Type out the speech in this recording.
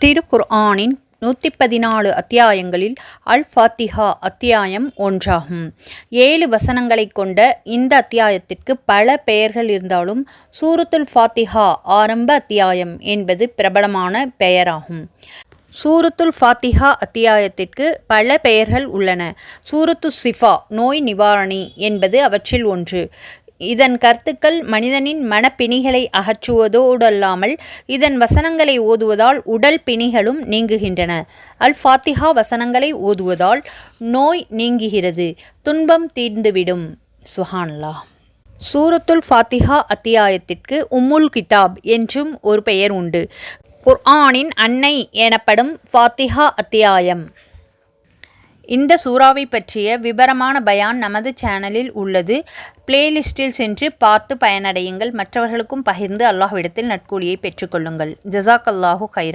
திருக்குர்ஆனின் 114 அத்தியாயங்களில் அல் ஃபாத்திஹா அத்தியாயம் ஒன்றாகும். 7 வசனங்களைக் கொண்ட இந்த அத்தியாயத்திற்கு பல பெயர்கள் இருந்தாலும் சூரத்துல் ஃபாத்திஹா ஆரம்ப அத்தியாயம் என்பது பிரபலமான பெயராகும். சூரத்துல் ஃபாத்திஹா அத்தியாயத்திற்கு பல பெயர்கள் உள்ளன. சூரத்து ஷிஃபா நோய் நிவாரணி என்பது அவற்றில் ஒன்று. இதன் கருத்துக்கள் மனிதனின் மனப்பிணிகளை அகற்றுவதோடல்லாமல் இதன் வசனங்களை ஓதுவதால் உடல் பிணிகளும் நீங்குகின்றன. அல் ஃபாத்திஹா வசனங்களை ஓதுவதால் நோய் நீங்குகிறது, துன்பம் தீர்ந்துவிடும். சுஹானல்லாஹ். சூரத்துல் ஃபாத்திஹா அத்தியாயத்திற்கு உம்முல் கிதாப் என்றும் ஒரு பெயர் உண்டு. குர்ஆனின் அன்னை எனப்படும் ஃபாத்திஹா அத்தியாயம். இந்த சூறாவை பற்றிய விபரமான பயான் நமது சேனலில் உள்ளது. பிளேலிஸ்டில் சென்று பார்த்து பயனடையுங்கள். மற்றவர்களுக்கும் பகிர்ந்து அல்லாஹ்விடத்தில் நற்கூலியை பெற்றுக்கொள்ளுங்கள். ஜஸாக்கல்லாஹு ஹைரன்.